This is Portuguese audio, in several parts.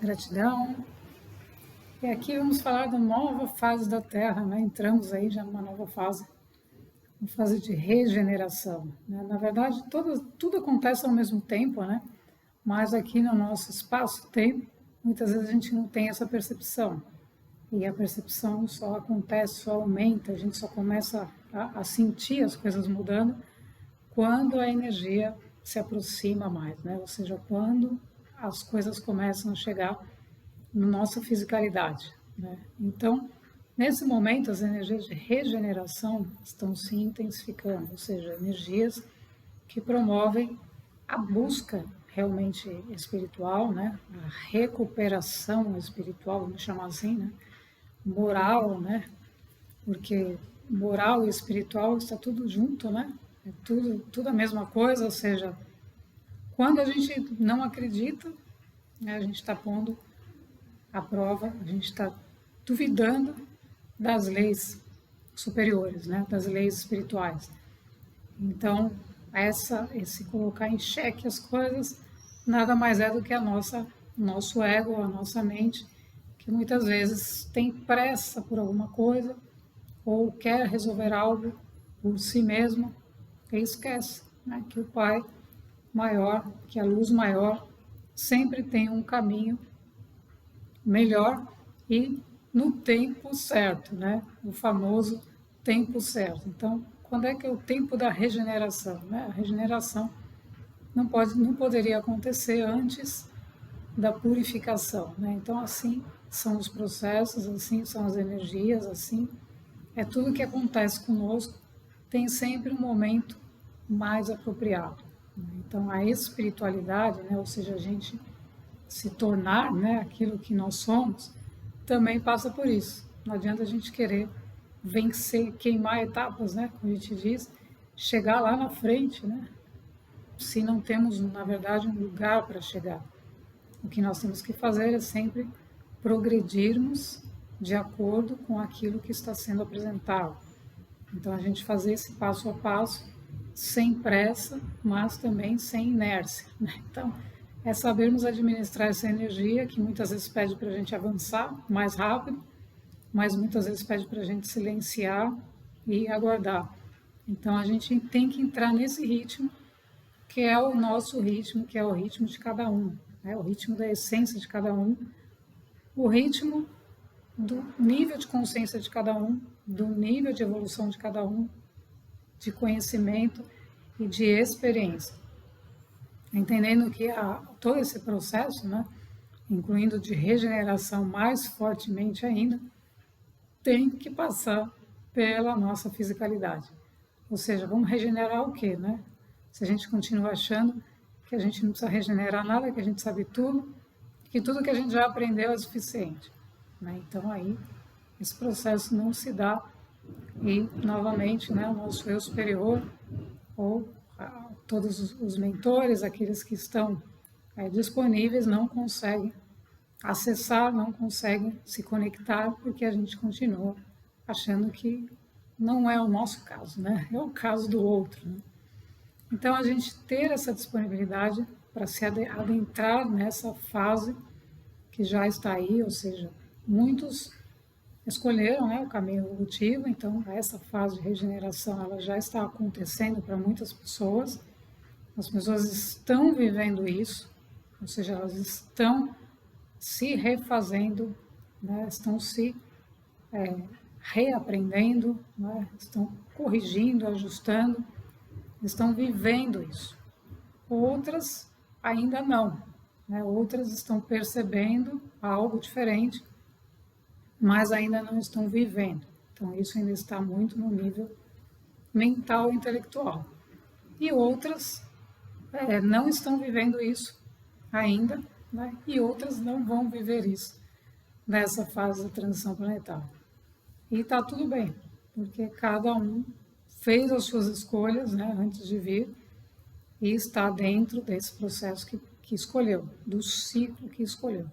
Gratidão. E aqui vamos falar da nova fase da Terra, né? Entramos aí já numa nova fase, uma fase de regeneração, né? Na verdade, tudo acontece ao mesmo tempo, né? Mas aqui no nosso espaço-tempo, muitas vezes a gente não tem essa percepção. E a percepção só acontece, só aumenta, a gente só começa a sentir as coisas mudando quando a energia se aproxima mais, né? Ou seja, quando as coisas começam a chegar na nossa fisicalidade, né? Então, nesse momento, as energias de regeneração estão se intensificando, ou seja, energias que promovem a busca realmente espiritual, né? A recuperação espiritual, vamos chamar assim, né? Moral, né? Porque moral e espiritual está tudo junto, né? É tudo a mesma coisa, ou seja, quando a gente não acredita, né, a gente está pondo à prova, a gente está duvidando das leis superiores, né, das leis espirituais. Então, esse colocar em xeque as coisas nada mais é do que nosso ego, a nossa mente, que muitas vezes tem pressa por alguma coisa ou quer resolver algo por si mesmo e esquece, né, que o Pai maior, que a luz maior sempre tem um caminho melhor e no tempo certo, né? O famoso tempo certo. Então, quando é que é o tempo da regeneração, né? A regeneração não poderia acontecer antes da purificação, né? Então, assim são os processos, assim são as energias, assim é tudo que acontece conosco, tem sempre um momento mais apropriado. Então, a espiritualidade, né, ou seja, a gente se tornar, né, aquilo que nós somos, também passa por isso. Não adianta a gente querer vencer, queimar etapas, né, como a gente diz, chegar lá na frente, né, se não temos, na verdade, um lugar para chegar. O que nós temos que fazer é sempre progredirmos de acordo com aquilo que está sendo apresentado. Então, a gente fazer esse passo a passo, sem pressa, mas também sem inércia, né? Então, é sabermos administrar essa energia que muitas vezes pede para a gente avançar mais rápido, mas muitas vezes pede para a gente silenciar e aguardar. Então, a gente tem que entrar nesse ritmo, que é o nosso ritmo, que é o ritmo de cada um, né? O ritmo da essência de cada um, o ritmo do nível de consciência de cada um, do nível de evolução de cada um, de conhecimento e de experiência. Entendendo que todo esse processo, né, incluindo de regeneração mais fortemente ainda, tem que passar pela nossa fisicalidade. Ou seja, vamos regenerar o quê, né? Se a gente continua achando que a gente não precisa regenerar nada, que a gente sabe tudo, que tudo que a gente já aprendeu é suficiente, né? Então aí esse processo não se dá e novamente, né, o nosso eu superior ou todos os mentores, aqueles que estão disponíveis, não conseguem acessar, não conseguem se conectar porque a gente continua achando que não é o nosso caso, né? É o caso do outro, né? Então, a gente ter essa disponibilidade para se adentrar nessa fase que já está aí, ou seja, muitos escolheram, né, o caminho evolutivo, então essa fase de regeneração ela já está acontecendo para muitas pessoas, as pessoas estão vivendo isso, ou seja, elas estão se refazendo, né, estão se reaprendendo, né, estão corrigindo, ajustando, estão vivendo isso. Outras ainda não, né? Outras estão percebendo algo diferente, mas ainda não estão vivendo. Então, isso ainda está muito no nível mental e intelectual. E outras não estão vivendo isso ainda, né? E outras não vão viver isso nessa fase da transição planetária. E está tudo bem, porque cada um fez as suas escolhas, né, antes de vir e está dentro desse processo que escolheu, do ciclo que escolheu.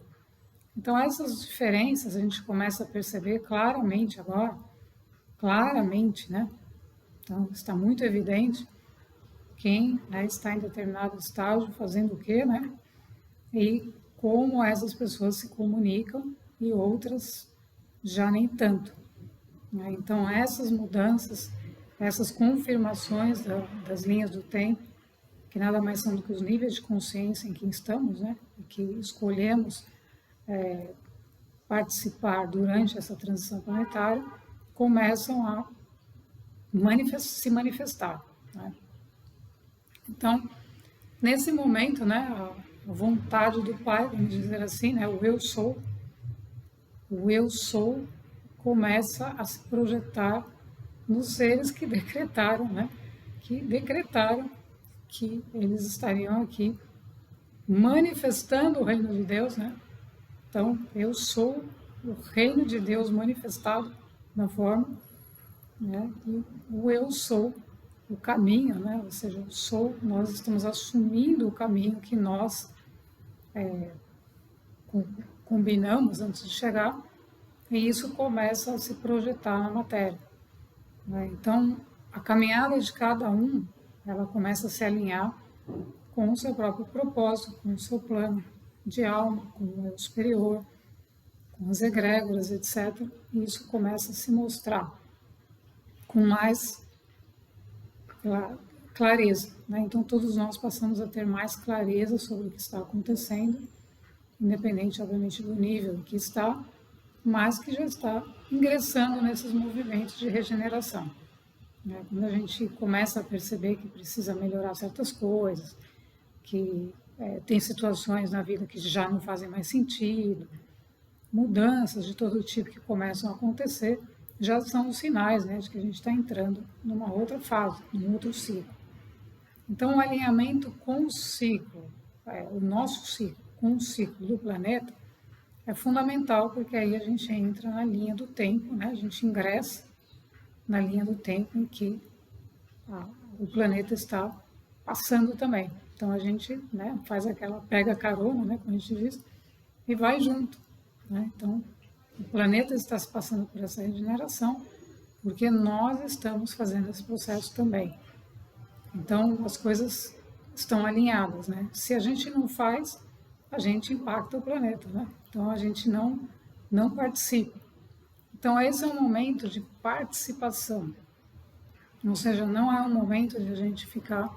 Então, essas diferenças a gente começa a perceber claramente agora, claramente, né? Então, está muito evidente quem, né, está em determinado estágio fazendo o quê, né? E como essas pessoas se comunicam e outras já nem tanto, né? Então, essas mudanças, essas confirmações das linhas do tempo, que nada mais são do que os níveis de consciência em que estamos, né? E que escolhemos participar durante essa transição planetária, começam a se manifestar, né? Então, nesse momento, né, a vontade do Pai, vamos dizer assim, né, o eu sou começa a se projetar nos seres que decretaram, né, que eles estariam aqui manifestando o reino de Deus, né? Então, eu sou o reino de Deus manifestado na forma, né? E o eu sou o caminho, né? Ou seja, eu sou, nós estamos assumindo o caminho que nós combinamos antes de chegar, e isso começa a se projetar na matéria, né? Então, a caminhada de cada um, ela começa a se alinhar com o seu próprio propósito, com o seu plano de alma, com o eu superior, com as egrégoras, etc. E isso começa a se mostrar com mais clareza, né? Então, todos nós passamos a ter mais clareza sobre o que está acontecendo, independente, obviamente, do nível em que está, mas que já está ingressando nesses movimentos de regeneração, né? Quando a gente começa a perceber que precisa melhorar certas coisas, que tem situações na vida que já não fazem mais sentido, mudanças de todo tipo que começam a acontecer, já são os sinais, né, de que a gente está entrando numa outra fase, num outro ciclo. Então, o alinhamento com o ciclo, o nosso ciclo, com o ciclo do planeta, é fundamental, porque aí a gente entra na linha do tempo, né, a gente ingressa na linha do tempo em que o planeta está passando também. Então, a gente, né, faz aquela, pega carona, né, como a gente diz, e vai junto, né? Então, o planeta está se passando por essa regeneração, porque nós estamos fazendo esse processo também. Então, as coisas estão alinhadas, né? Se a gente não faz, a gente impacta o planeta, né? Então, a gente não participa. Então, esse é um momento de participação. Ou seja, não é um momento de a gente ficar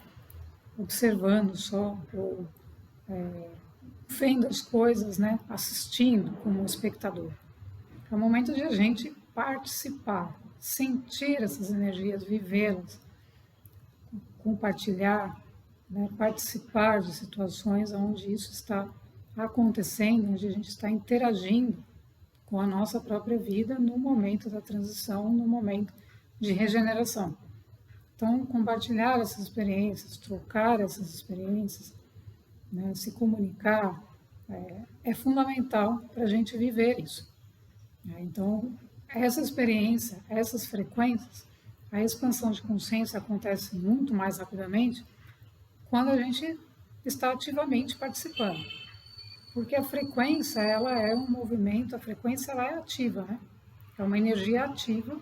observando só, ou vendo as coisas, né? Assistindo como espectador. É o momento de a gente participar, sentir essas energias, vivê-las, compartilhar, né, participar de situações onde isso está acontecendo, onde a gente está interagindo com a nossa própria vida no momento da transição, no momento de regeneração. Então, compartilhar essas experiências, trocar essas experiências, né, se comunicar, é fundamental para a gente viver isso. Então, essa experiência, essas frequências, a expansão de consciência acontece muito mais rapidamente quando a gente está ativamente participando. Porque a frequência, ela é um movimento, a frequência ela é ativa, né? É uma energia ativa,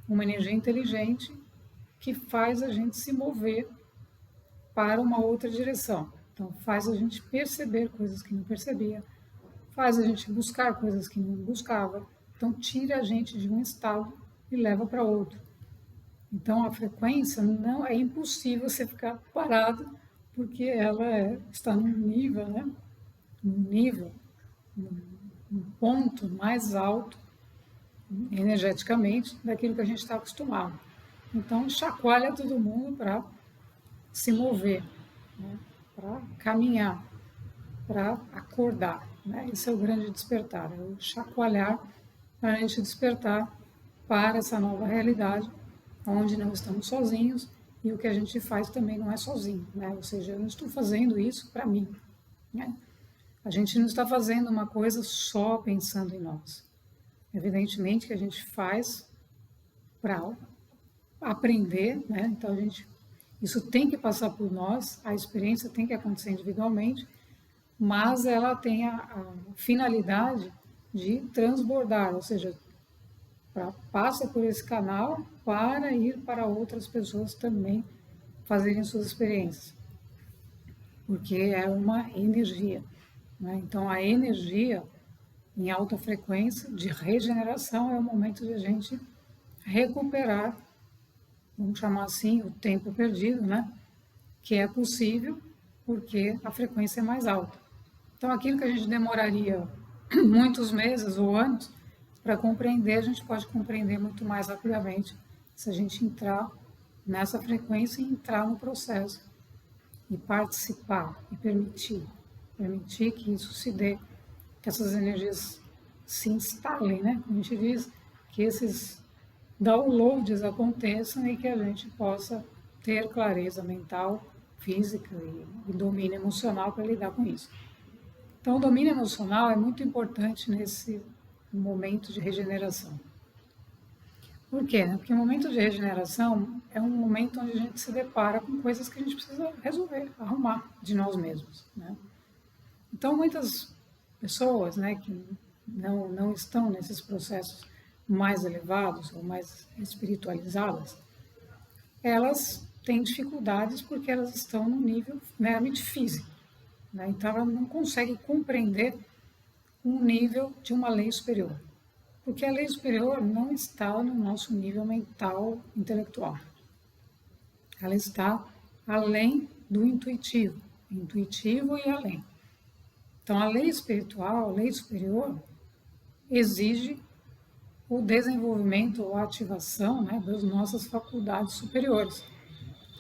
uma energia inteligente que faz a gente se mover para uma outra direção. Então, faz a gente perceber coisas que não percebia, faz a gente buscar coisas que não buscava. Então, tira a gente de um estado e leva para outro. Então, a frequência não é impossível você ficar parado, porque ela está num nível, né? Um ponto mais alto, energeticamente, daquilo que a gente está acostumado. Então, chacoalha todo mundo para se mover, né? Para caminhar, para acordar, né? Esse é o grande despertar, é o chacoalhar para a gente despertar para essa nova realidade, onde não estamos sozinhos e o que a gente faz também não é sozinho, né? Ou seja, eu não estou fazendo isso para mim, né? A gente não está fazendo uma coisa só pensando em nós. Evidentemente que a gente faz para aprender, né? Então isso tem que passar por nós, a experiência tem que acontecer individualmente, mas ela tem a finalidade de transbordar, ou seja, passa por esse canal para ir para outras pessoas também fazerem suas experiências, porque é uma energia. né? Então, a energia em alta frequência de regeneração é o momento de a gente recuperar, vamos chamar assim, o tempo perdido, né? Que é possível porque a frequência é mais alta. Então, aquilo que a gente demoraria muitos meses ou anos para compreender, a gente pode compreender muito mais rapidamente se a gente entrar nessa frequência e entrar no processo e participar e permitir que isso se dê, que essas energias se instalem, né? A gente diz que esses downloads aconteçam e que a gente possa ter clareza mental, física e domínio emocional para lidar com isso. Então, o domínio emocional é muito importante nesse momento de regeneração. Por quê? Porque o momento de regeneração é um momento onde a gente se depara com coisas que a gente precisa resolver, arrumar de nós mesmos, né? Então, muitas pessoas, né, que não estão nesses processos mais elevados ou mais espiritualizadas, elas têm dificuldades porque elas estão no nível meramente físico, né? Então, ela não consegue compreender um nível de uma lei superior, porque a lei superior não está no nosso nível mental, intelectual. Ela está além do intuitivo e além. Então, a lei espiritual, a lei superior, exige o desenvolvimento ou a ativação, né, das nossas faculdades superiores,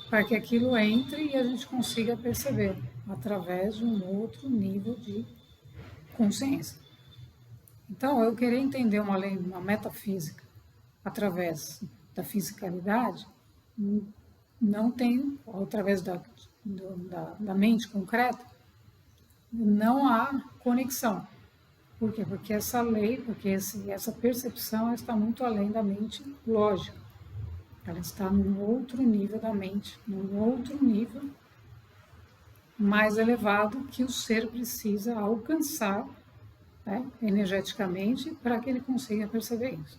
para que aquilo entre e a gente consiga perceber através de um outro nível de consciência. Então, eu querer entender uma lei, uma metafísica, através da fisicalidade, não tem, através da mente concreta, não há conexão. Por quê? Porque essa lei, porque essa percepção está muito além da mente lógica. Ela está num outro nível da mente, num outro nível mais elevado que o ser precisa alcançar, né, energeticamente para que ele consiga perceber isso.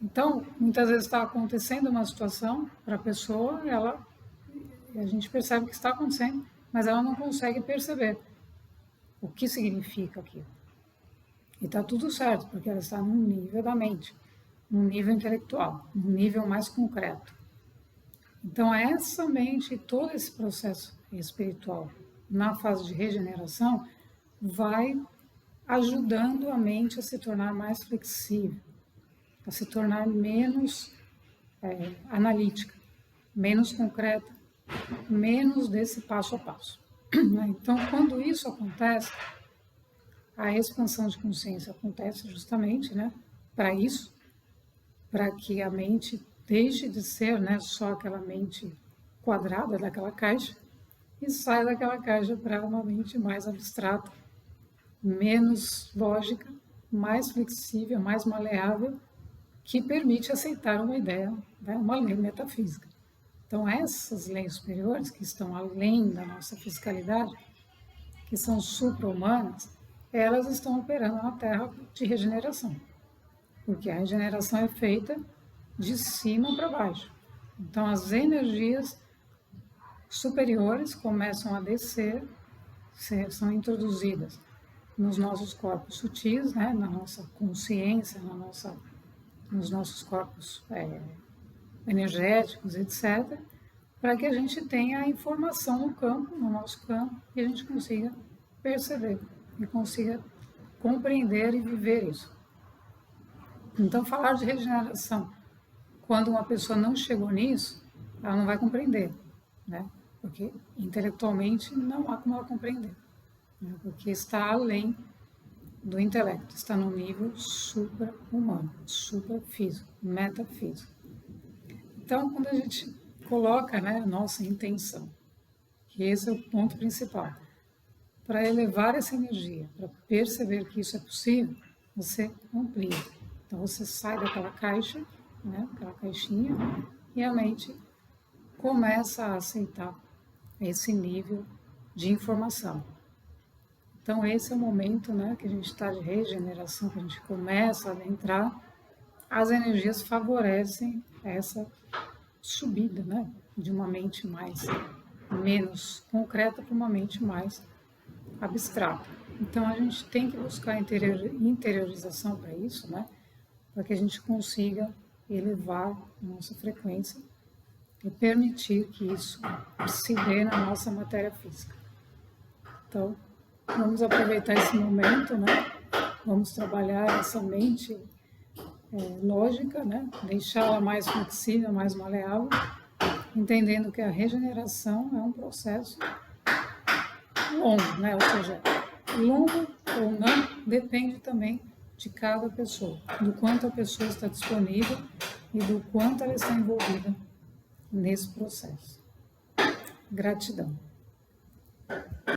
Então, muitas vezes está acontecendo uma situação para a pessoa, a gente percebe que está acontecendo, mas ela não consegue perceber o que significa aquilo. E está tudo certo, porque ela está num nível da mente, num nível intelectual, num nível mais concreto. Então, essa mente, todo esse processo espiritual na fase de regeneração, vai ajudando a mente a se tornar mais flexível, a se tornar menos analítica, menos concreta, menos desse passo a passo. Então, quando isso acontece, a expansão de consciência acontece justamente, né, para isso, para que a mente deixe de ser, né, só aquela mente quadrada daquela caixa e saia daquela caixa para uma mente mais abstrata, menos lógica, mais flexível, mais maleável, que permite aceitar uma ideia, né, uma lei metafísica. Então, essas leis superiores, que estão além da nossa fisicalidade, que são supra-humanas, elas estão operando na Terra de regeneração, porque a regeneração é feita de cima para baixo. Então, as energias superiores começam a descer, são introduzidas nos nossos corpos sutis, né, na nossa consciência, nos nossos corpos energéticos, etc., para que a gente tenha a informação no campo, no nosso campo, e a gente consiga perceber e consiga compreender e viver isso. Então, falar de regeneração, quando uma pessoa não chegou nisso, ela não vai compreender, né? Porque intelectualmente não há como ela compreender, né? Porque está além do intelecto, está no nível supra-humano, supra-físico, metafísico. Então, quando a gente coloca, né, a nossa intenção, que esse é o ponto principal, para elevar essa energia, para perceber que isso é possível, você amplia. Então, você sai daquela caixa, né, aquela caixinha, e a mente começa a aceitar esse nível de informação. Então, esse é o momento, né, que a gente está de regeneração, que a gente começa a adentrar, as energias favorecem essa subida, né, de uma mente menos concreta para uma mente mais abstrata. Então a gente tem que buscar interiorização para isso, né? Para que a gente consiga elevar a nossa frequência e permitir que isso se dê na nossa matéria física. Então, vamos aproveitar esse momento, né? Vamos trabalhar essa mente lógica, né? Deixá-la mais flexível, mais maleável, entendendo que a regeneração é um processo longo, né? Ou seja, longo ou não depende também de cada pessoa, do quanto a pessoa está disponível e do quanto ela está envolvida nesse processo. Gratidão.